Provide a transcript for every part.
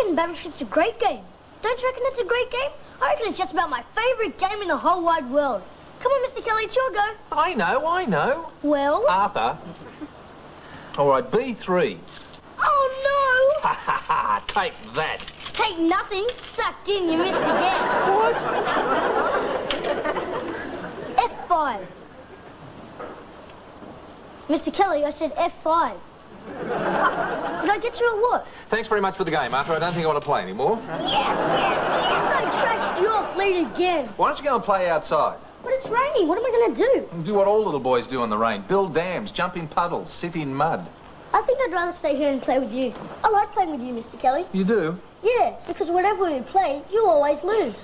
reckon Battleship's a great game. Don't you reckon it's a great game? I reckon it's just about my favourite game in the whole wide world. Come on, Mr. Kelly, it's your go. I know. Well? Arthur. All right, B3. Oh, no! Ha ha ha, take that. Take nothing. Sucked in, you missed again. What? F5. Mr. Kelly, I said F5. Did I get you or what? Thanks very much for the game, Arthur. I don't think I want to play anymore. Yes! I trashed your fleet again. Why don't you go and play outside? But it's raining. What am I going to do? Do what all little boys do in the rain. Build dams, jump in puddles, sit in mud. I think I'd rather stay here and play with you. I like playing with you, Mr. Kelly. You do? Yeah, because whenever we play, you always lose.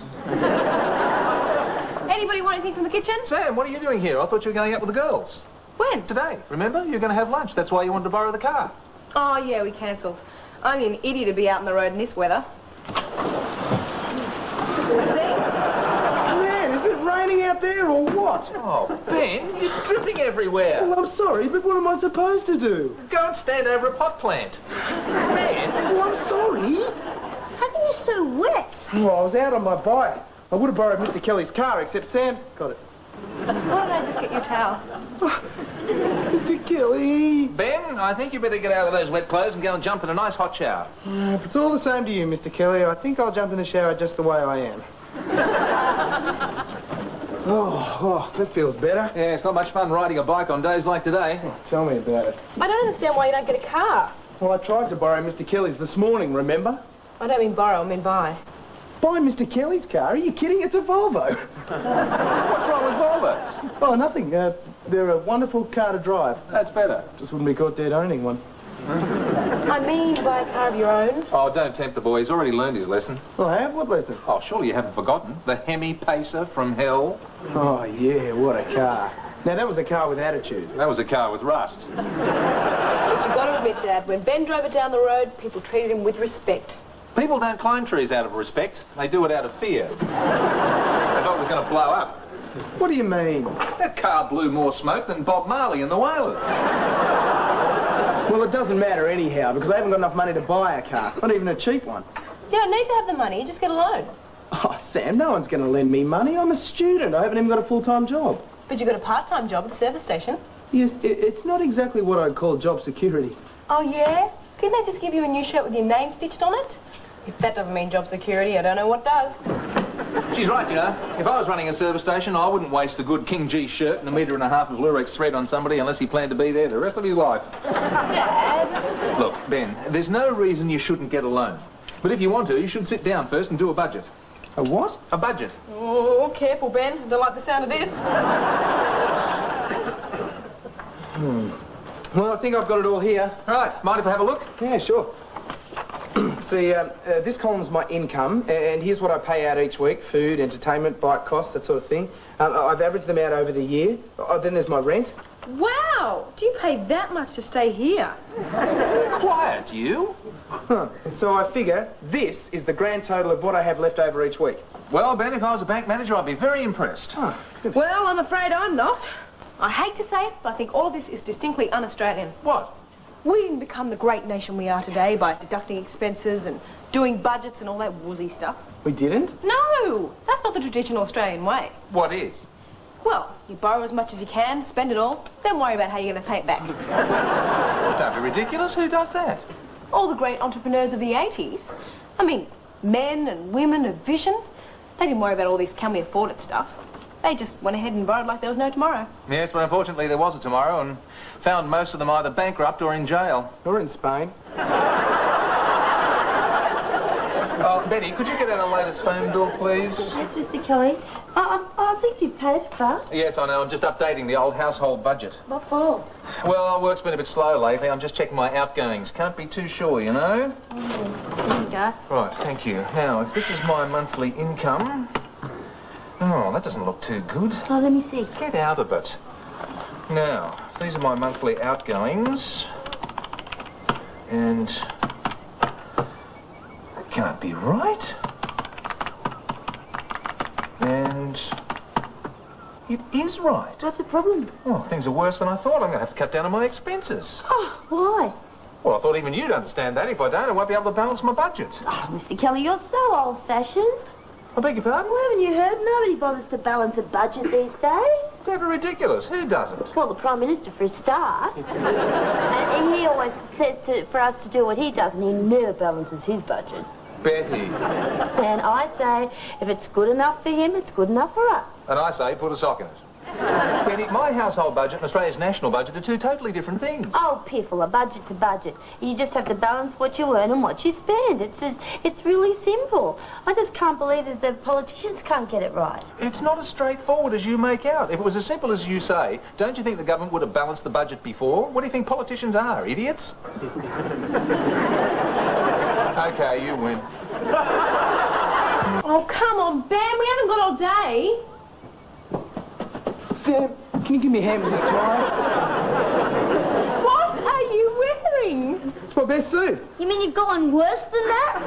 Anybody want anything from the kitchen? Sam, what are you doing here? I thought you were going out with the girls. When? Today. Remember? You're going to have lunch. That's why you wanted to borrow the car. Oh, yeah, we cancelled. Only an idiot to be out on the road in this weather. See? Man, is it raining out there or what? Oh, Ben, you're dripping everywhere. Well, I'm sorry, but what am I supposed to do? Go and stand over a pot plant. Ben. Well, I'm sorry. How come you're so wet? Well, I was out on my bike. I would have borrowed Mr. Kelly's car, except Sam's got it. Why don't I just get your towel? Oh, Mr. Kelly. Ben, I think you better get out of those wet clothes and go and jump in a nice hot shower. If it's all the same to you, Mr. Kelly, I think I'll jump in the shower just the way I am. Oh, that feels better. Yeah, it's not much fun riding a bike on days like today. Oh, tell me about it. I don't understand why you don't get a car. Well, I tried to borrow Mr. Kelly's this morning, remember? I don't mean borrow, I mean buy. Buy Mr. Kelly's car? Are you kidding? It's a Volvo. What's wrong with Volvos? Oh, nothing. They're a wonderful car to drive. That's better. Just wouldn't be caught dead owning one. I mean buy a car of your own. Oh, don't tempt the boy. He's already learned his lesson. Well, I have? What lesson? Oh, surely you haven't forgotten. The Hemi Pacer from hell. Oh, yeah, what a car. Now, that was a car with attitude. That was a car with rust. But you've got to admit, Dad, when Ben drove it down the road, people treated him with respect. People don't climb trees out of respect. They do it out of fear. They thought it was going to blow up. What do you mean? That car blew more smoke than Bob Marley and the Wailers. Well, it doesn't matter anyhow, because I haven't got enough money to buy a car. Not even a cheap one. You don't need to have the money, you just get a loan. Oh, Sam, no one's going to lend me money. I'm a student. I haven't even got a full-time job. But you've got a part-time job at the service station. Yes, it's not exactly what I'd call job security. Oh, yeah? Didn't they just give you a new shirt with your name stitched on it? If that doesn't mean job security, I don't know what does. She's right, you know. If I was running a service station, I wouldn't waste a good King G shirt and 1.5 meters of Lurex thread on somebody unless he planned to be there the rest of his life. Dad! Look, Ben, there's no reason you shouldn't get a loan. But if you want to, you should sit down first and do a budget. A what? A budget. Oh, careful, Ben. I don't like the sound of this. Well, I think I've got it all here. Right, mind if I have a look? Yeah, sure. See, this column's my income, and here's what I pay out each week. Food, entertainment, bike costs, that sort of thing. I've averaged them out over the year. Oh, then there's my rent. Wow! Do you pay that much to stay here? Quiet, you. Huh. So I figure this is the grand total of what I have left over each week. Well, Ben, if I was a bank manager, I'd be very impressed. Oh, Well, I'm afraid I'm not. I hate to say it, but I think all of this is distinctly un-Australian. What? We didn't become the great nation we are today by deducting expenses and doing budgets and all that woozy stuff. we didn't? No! That's not the traditional Australian way. What is? Well, you borrow as much as you can, spend it all, then worry about how you're going to pay it back. Don't be ridiculous. Who does that? All the great entrepreneurs of the 80s. I mean, men and women of vision. They didn't worry about all this can we afford it stuff. They just went ahead and borrowed like there was no tomorrow. Yes, but unfortunately there was a tomorrow and found most of them either bankrupt or in jail. Or in Spain. Oh, Betty, could you get out the latest phone bill, please? Yes, Mr. Kelly. I think you've paid for. Yes, I know. I'm just updating the old household budget. What for? Well, work's been a bit slow lately. I'm just checking my outgoings. Can't be too sure, you know? There you go. Right, thank you. Now, if this is my monthly income... Oh, that doesn't look too good. Oh, let me see. Get out of it. Now, these are my monthly outgoings. And... that can't be right. And... it is right. What's the problem? Oh, things are worse than I thought. I'm going to have to cut down on my expenses. Oh, why? Well, I thought even you'd understand that. If I don't, I won't be able to balance my budget. Oh, Mr. Kelly, you're so old-fashioned. I beg your pardon? Well, haven't you heard? Nobody bothers to balance a budget these days. They're ridiculous. Who doesn't? Well, the Prime Minister for a start. and he always says for us to do what he does, and he never balances his budget. Betty. And I say, if it's good enough for him, it's good enough for us. And I say, put a sock in it. Betty, my household budget and Australia's national budget are two totally different things. Oh, piffle, a budget's a budget. You just have to balance what you earn and what you spend. It's really simple. I just can't believe that the politicians can't get it right. It's not as straightforward as you make out. If it was as simple as you say, don't you think the government would have balanced the budget before? What do you think politicians are, idiots? Okay, you win. Oh, come on, Ben, we haven't got all day. Sam, can you give me a hand with this tie? What are you wearing? It's my best suit. You mean you've got one worse than that?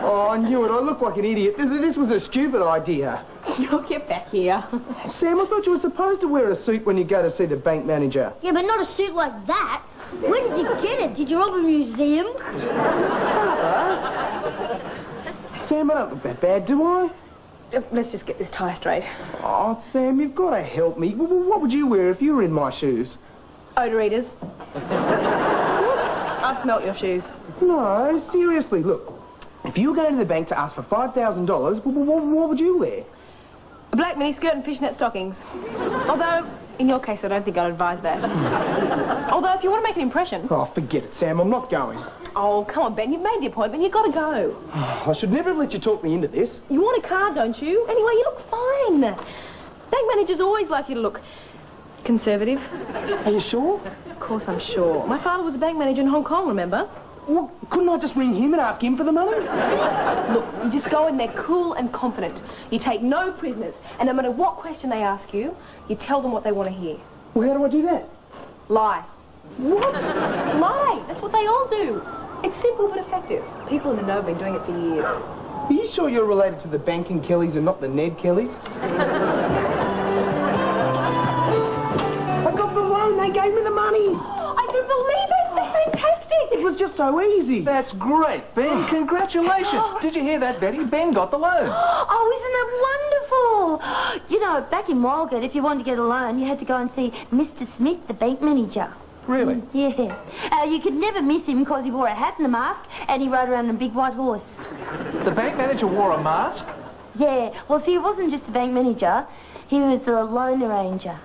Oh, I knew it. I look like an idiot. This was a stupid idea. You'll get back here. Sam, I thought you were supposed to wear a suit when you go to see the bank manager. Yeah, but not a suit like that. Where did you get it? Did you rob a museum? Sam, I don't look that bad, do I? Let's just get this tie straight. Oh, Sam, you've got to help me. What would you wear if you were in my shoes? Odor eaters. I smelt your shoes. No, seriously, look. If you were going to the bank to ask for $5,000, what would you wear? A black miniskirt and fishnet stockings. Although, in your case, I don't think I'd advise that. Although, if you want to make an impression... Oh, forget it, Sam. I'm not going. Oh, come on, Ben. You've made the appointment. You've got to go. I should never have let you talk me into this. You want a car, don't you? Anyway, you look fine. Bank managers always like you to look conservative. Are you sure? Of course I'm sure. My father was a bank manager in Hong Kong, remember? Well, couldn't I just ring him and ask him for the money? Look, you just go in there cool and confident. You take no prisoners. And no matter what question they ask you, you tell them what they want to hear. Well, how do I do that? Lie. What? Lie. That's what they all do. It's simple but effective. People in the know have been doing it for years. Are you sure you're related to the banking Kellys and not the Ned Kellys? I got the loan. They gave me the money. I can believe it. That's fantastic. It was just so easy. That's great, Ben. Congratulations. Did you hear that, Betty? Ben got the loan. Oh, isn't that wonderful? You know, back in Walgett, if you wanted to get a loan, you had to go and see Mr. Smith, the bank manager. Really? Yeah. You could never miss him because he wore a hat and a mask and he rode around on a big white horse. The bank manager wore a mask? Yeah. Well, see, he wasn't just the bank manager. He was the loan arranger.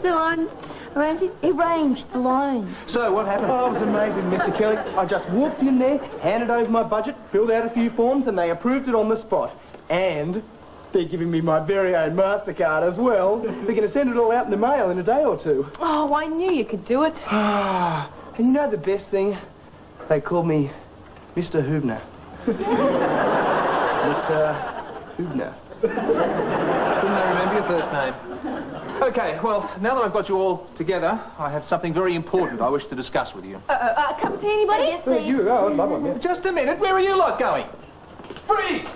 The loans arranging? He arranged the loans. So, what happened? Oh, it was amazing, Mr. Kelly. I just walked in there, handed over my budget, filled out a few forms, and they approved it on the spot. And they're giving me my very own MasterCard as well. They're going to send it all out in the mail in a day or two. Oh, I knew you could do it. And you know the best thing? They called me Mr. Hubner. Mr. Hubner. Couldn't they remember your first name? Okay, well, now that I've got you all together, I have something very important I wish to discuss with you. A cup of tea, anybody? Yes, please. You, oh, I'd love one, yeah. Just a minute, where are you lot going? Freeze!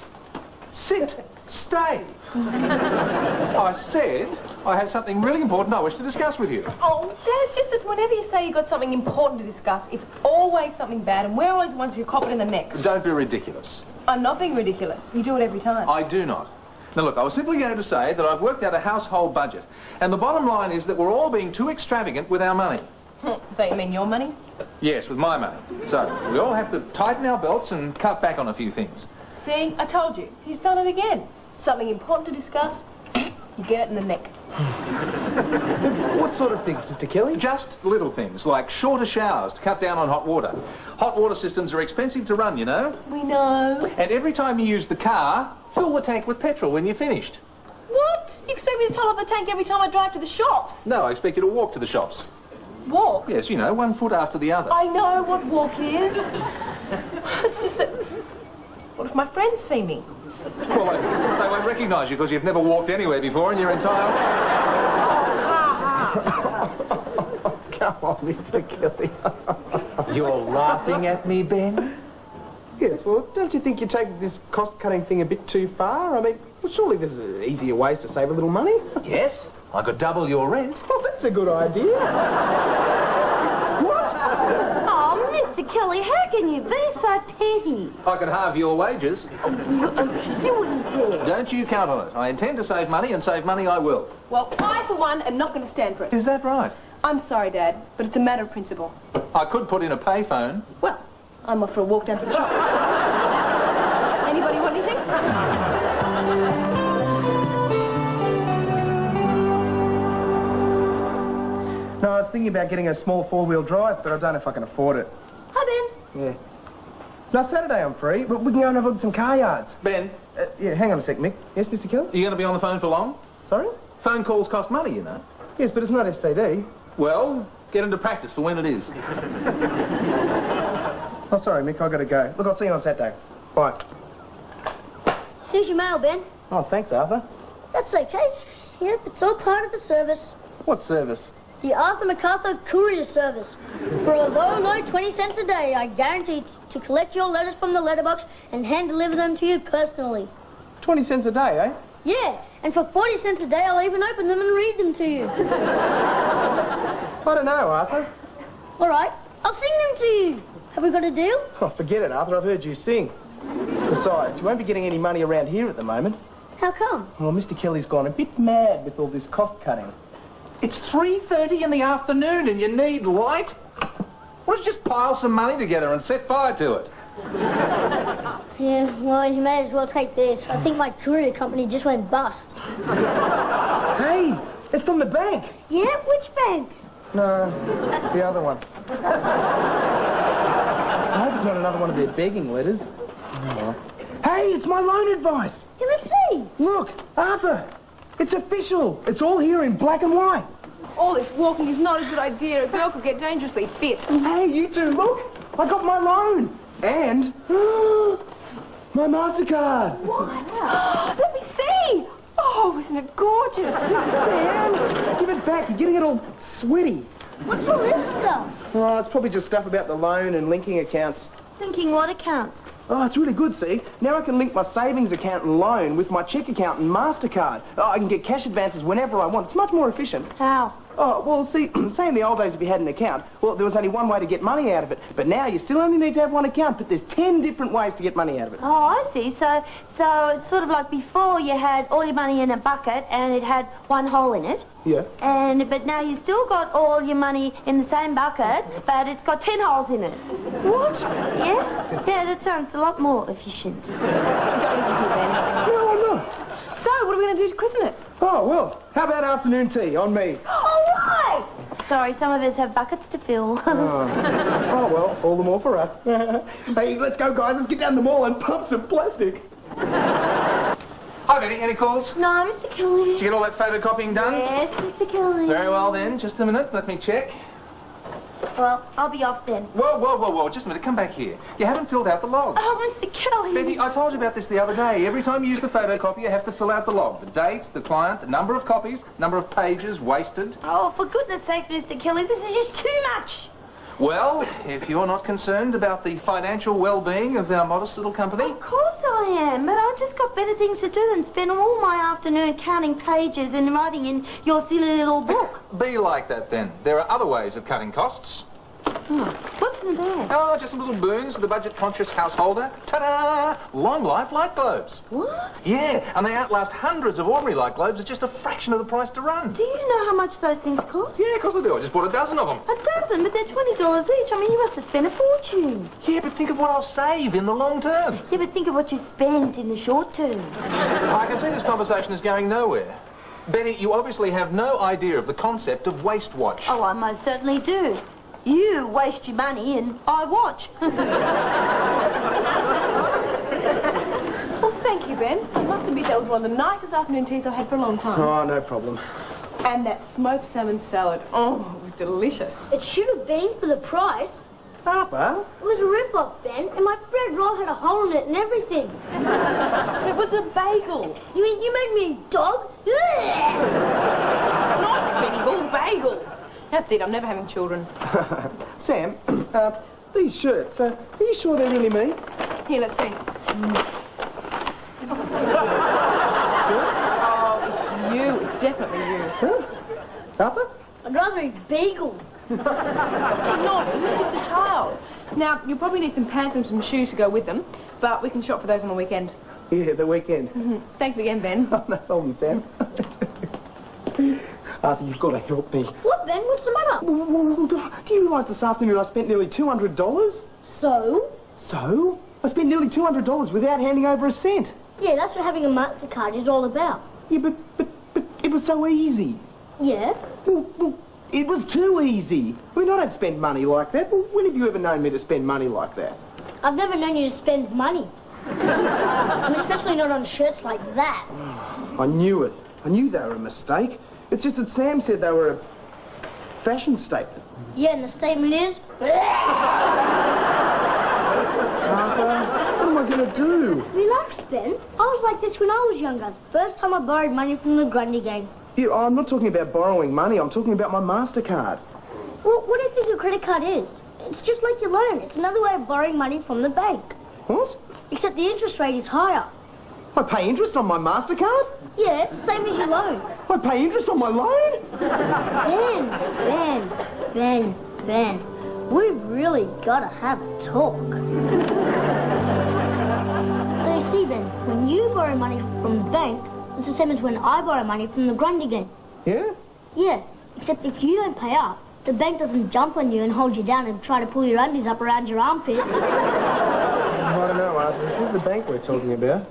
Sit! Stay! I said I have something really important I wish to discuss with you. Oh, Dad, just that whenever you say you've got something important to discuss, it's always something bad, and we're always the ones who cop it in the neck. Don't be ridiculous. I'm not being ridiculous. You do it every time. I do not. Now look, I was simply going to say that I've worked out a household budget, and the bottom line is that we're all being too extravagant with our money. Don't you mean your money? Yes, with my money. So, we all have to tighten our belts and cut back on a few things. See, I told you. He's done it again. Something important to discuss, you get it in the neck. What sort of things, Mr. Kelly? Just little things, like shorter showers to cut down on hot water. Hot water systems are expensive to run, you know. We know. And every time you use the car, fill the tank with petrol when you're finished. What? You expect me to top up the tank every time I drive to the shops? No, I expect you to walk to the shops. Walk? Yes, you know, 1 foot after the other. I know what walk is. It's just that... What if my friends see me? Well, they won't recognise you because you've never walked anywhere before in your entire... Come on, Mr. Kelly. You're laughing at me, Ben? Yes, well, don't you think you're taking this cost-cutting thing a bit too far? I mean, well, surely there's easier ways to save a little money. Yes, I could double your rent. Oh, that's a good idea. What? Oh, Mr. Kelly, how can you be so petty? I could halve your wages. You wouldn't dare. Don't you count on it. I intend to save money, and save money I will. Well, I, for one, am not going to stand for it. Is that right? I'm sorry, Dad, but it's a matter of principle. I could put in a payphone. Well, I'm off for a walk down to the shops. Anybody want anything? No, I was thinking about getting a small four-wheel drive, but I don't know if I can afford it. Hi, Ben. Yeah. No, Saturday I'm free, but we can go and have a look at some car yards. Ben, Yeah, hang on a sec, Mick. Yes, Mr. Kelly? are you going to be on the phone for long? Sorry? Phone calls cost money, you know. Yes, but it's not STD. Well, get into practice for when it is. Oh, sorry, Mick, I've got to go. Look, I'll see you on Saturday. Bye. Here's your mail, Ben. Oh, thanks, Arthur. That's okay. Yep, it's all part of the service. What service? The Arthur MacArthur courier service. For a low 20 cents a day, I guarantee to collect your letters from the letterbox and hand deliver them to you personally. 20 cents a day, eh? Yeah, and for 40 cents a day, I'll even open them and read them to you. I don't know, Arthur. All right, I'll sing them to you. Have we got a deal? Oh, forget it, Arthur. I've heard you sing. Besides, you won't be getting any money around here at the moment. How come? Well, Mr. Kelly's gone a bit mad with all this cost cutting. It's 3:30 in the afternoon and you need light? Why don't you just pile some money together and set fire to it? Yeah, well, you may as well take this. I think my courier company just went bust. Hey, it's from the bank. Yeah, which bank? No, the other one. I hope it's not another one of their begging letters. Oh, well. Hey, it's my loan advice. Yeah, let's see. Look, Arthur, it's official. It's all here in black and white. All this walking is not a good idea. A girl could get dangerously fit. Hey, you two, look. I got my loan. And my MasterCard. What? Let me see. Oh, isn't it gorgeous? Sam, give it back. You're getting it all sweaty. What's all this stuff? Oh, it's probably just stuff about the loan and linking accounts. Thinking what accounts? Oh, it's really good, see? Now I can link my savings account and loan with my cheque account and MasterCard. Oh, I can get cash advances whenever I want. It's much more efficient. How? Oh, well, see, say in the old days if you had an account, well, there was only one way to get money out of it. But now you still only need to have one account, but there's 10 different ways to get money out of it. Oh, I see. So it's sort of like before you had all your money in a bucket and it had one hole in it. Yeah. But now you still got all your money in the same bucket, but it's got 10 holes in it. What? Yeah? Yeah, that sounds a lot more efficient. Don't listen to it, Ben. No, I'm not. So, what are we going to do to christen it? Oh, well, how about afternoon tea on me? All right. Sorry, some of us have buckets to fill. Oh, well, all the more for us. Hey, let's go, guys. Let's get down the mall and pump some plastic. Hi, Betty. Any calls? No, Mr. Kelly. Did you get all that photocopying done? Yes, Mr. Kelly. Very well, then. Just a minute. Let me check. Well, I'll be off then. Whoa. Just a minute. Come back here. You haven't filled out the log. Oh, Mr. Kelly. Betty, I told you about this the other day. Every time you use the photocopy, you have to fill out the log. The date, the client, the number of copies, number of pages wasted. Oh, for goodness sakes, Mr. Kelly, this is just too much. Well, if you're not concerned about the financial well-being of our modest little company... Of course I am, but I've just got better things to do than spend all my afternoon counting pages and writing in your silly little book. Be like that, then. There are other ways of cutting costs. What's in there? Oh, just some little boons to the budget-conscious householder. Ta-da! Long life light globes. What? Yeah, and they outlast hundreds of ordinary light globes at just a fraction of the price to run. Do you know how much those things cost? Yeah, of course I do. I just bought a dozen of them. A dozen, but they're $20 each. I mean, you must have spent a fortune. Yeah, but think of what I'll save in the long term. Yeah, but think of what you spent in the short term. I can see this conversation is going nowhere. Betty, you obviously have no idea of the concept of waste watch. Oh, I most certainly do. You waste your money and I watch. Well, thank you, Ben. I must admit that was one of the nicest afternoon teas I've had for a long time. Oh, no problem. And that smoked salmon salad. Oh, it was delicious. It should have been for the price. Papa? It was a rip-off, Ben, and my bread roll had a hole in it and everything. It was a bagel. You mean you made me a dog? Not bagel. That's it, I'm never having children. Sam, these shirts, are you sure they're really me? Here, let's see. Oh, it's you. It's definitely you. Huh? Arthur? I'd rather eat bagel. She's not. She's just a child. Now, you'll probably need some pants and some shoes to go with them, but we can shop for those on the weekend. Yeah, the weekend. Thanks again, Ben. Oh, no problem, Sam. Arthur, you've got to help me. What, Ben? What's the matter? Well, do you realise this afternoon I spent nearly $200? So? So? I spent nearly $200 without handing over a cent. Yeah, that's what having a MasterCard is all about. Yeah, but it was so easy. Yeah? Well, it was too easy. I mean, I don't spend money like that. Well, when have you ever known me to spend money like that? I've never known you to spend money. And especially not on shirts like that. I knew it. I knew they were a mistake. It's just that Sam said they were a fashion statement. Yeah, and the statement is... Arthur, what am I going to do? Relax, Ben. I was like this when I was younger. First time I borrowed money from the Grundy gang. Yeah, I'm not talking about borrowing money. I'm talking about my MasterCard. Well, what do you think your credit card is? It's just like your loan. It's another way of borrowing money from the bank. What? Except the interest rate is higher. I pay interest on my MasterCard? Yeah, same as your loan. I pay interest on my loan? Ben, we've really got to have a talk. So you see, Ben, when you borrow money from the bank, it's the same as when I borrow money from the Grundy gang. Yeah? Yeah, except if you don't pay up, the bank doesn't jump on you and hold you down and try to pull your undies up around your armpits. I don't know, Arthur. This is the bank we're talking about.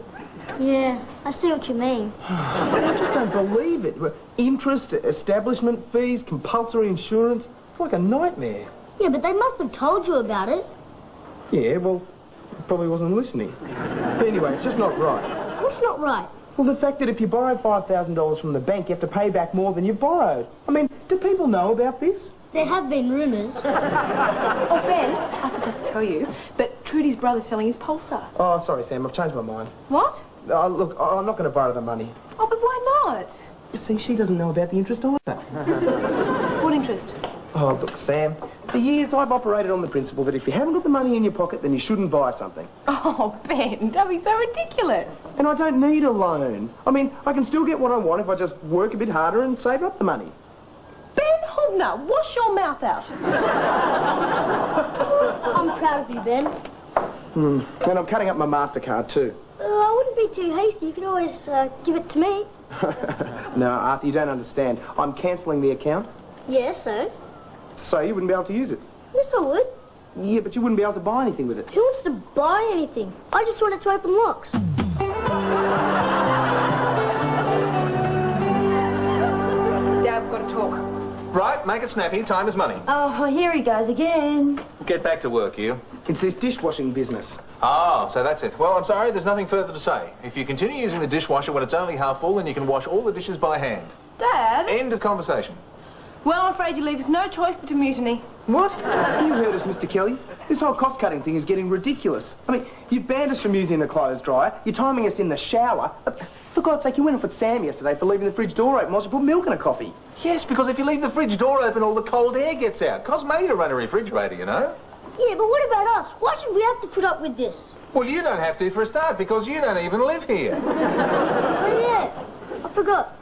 Yeah, I see what you mean. I just don't believe it. Interest, establishment fees, compulsory insurance. It's like a nightmare. Yeah, but they must have told you about it. Yeah, well, probably wasn't listening. But anyway, it's just not right. What's not right? Well, the fact that if you borrow $5,000 from the bank, you have to pay back more than you've borrowed. I mean, do people know about this? There have been rumours. Oh, Ben, I forgot to tell you, but Trudy's brother's selling his Pulsar. Oh, sorry, Sam. I've changed my mind. What? Look, I'm not going to borrow the money. Oh, but why not? You see, she doesn't know about the interest either. What interest? Oh, look, Sam. For years, I've operated on the principle that if you haven't got the money in your pocket, then you shouldn't buy something. Oh, Ben, don't be so ridiculous. And I don't need a loan. I mean, I can still get what I want if I just work a bit harder and save up the money. Ben Hogner, wash your mouth out. I'm proud of you, Ben. And I'm cutting up my MasterCard too. I wouldn't be too hasty. You could always give it to me. No, Arthur, you don't understand. I'm cancelling the account, Yeah, so? so you wouldn't be able to use it. Yes, I would. Yeah, but you wouldn't be able to buy anything with it. Who wants to buy anything? I just wanted to open locks. Dad, we've got to talk. Right, make it snappy. Time is money. Oh, here he goes again. Get back to work, you. It's this dishwashing business. Ah, so that's it. Well, I'm sorry, there's nothing further to say. If you continue using the dishwasher when it's only half full, then you can wash all the dishes by hand. Dad? End of conversation. Well, I'm afraid you leave us no choice but to mutiny. What? You heard us, Mr. Kelly. This whole cost-cutting thing is getting ridiculous. I mean, you've banned us from using the clothes dryer. You're timing us in the shower. For God's sake, you went off at Sam yesterday for leaving the fridge door open while she put milk in a coffee. Yes, because if you leave the fridge door open, all the cold air gets out. Costs money to run a refrigerator, you know. Yeah, but what about us? Why should we have to put up with this? Well, you don't have to for a start, because you don't even live here. Oh, yeah. I forgot.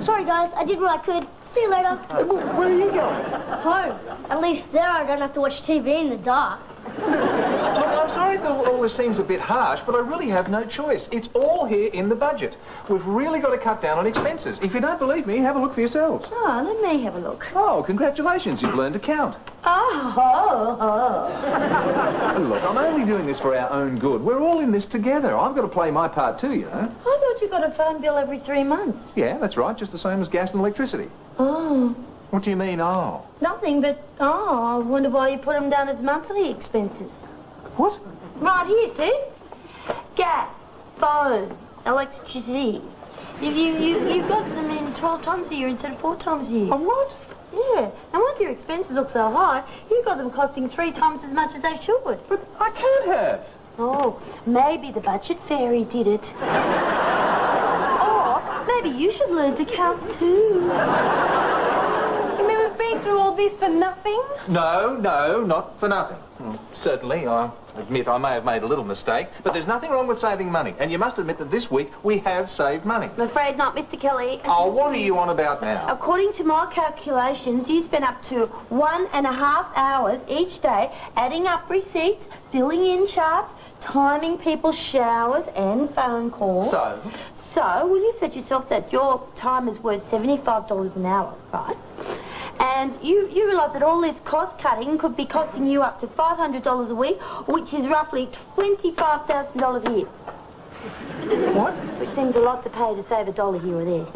Sorry, guys. I did what I could. See you later. Where are you going? Home. At least there I don't have to watch TV in the dark. Look, I'm sorry if all this seems a bit harsh, but I really have no choice. It's all here in the budget. We've really got to cut down on expenses. If you don't believe me, have a look for yourselves. Oh, let me have a look. Oh, congratulations, you've learned to count. Look, I'm only doing this for our own good. We're all in this together. I've got to play my part too, you know. I thought you got a phone bill every 3 months. Yeah, that's right, just the same as gas and electricity. Oh, What do you mean, oh? nothing, but, I wonder why you put them down as monthly expenses. What? Right here, see? Gas, phone, electricity. You've got them in 12 times a year instead of 4 times a year. Oh, what? Yeah, and once your expenses look so high, you've got them costing 3 times as much as they should. But I can't have. Oh, maybe the budget fairy did it. Or maybe you should learn to count too. You mean we've been through all of this for nothing? No, not for nothing. Certainly, I admit I may have made a little mistake, but there's nothing wrong with saving money. And you must admit that this week we have saved money. I'm afraid not, Mr. Kelly. Oh, what are you on about now? According to my calculations, you spend up to 1.5 hours each day adding up receipts, filling in charts, timing people's showers and phone calls. So, well, you've said yourself that your time is worth $75 an hour, right? And you realise that all this cost cutting could be costing you up to $500 a week, which is roughly $25,000 a year. What? Which seems a lot to pay to save $1 here or there.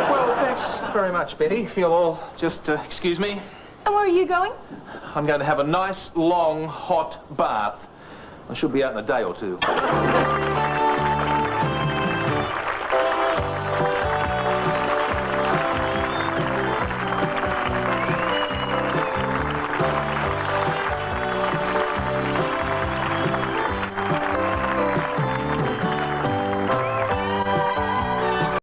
Well, thanks very much, Betty. If you'll all just excuse me. And where are you going? I'm going to have a nice, long, hot bath. I should be out in a day or two.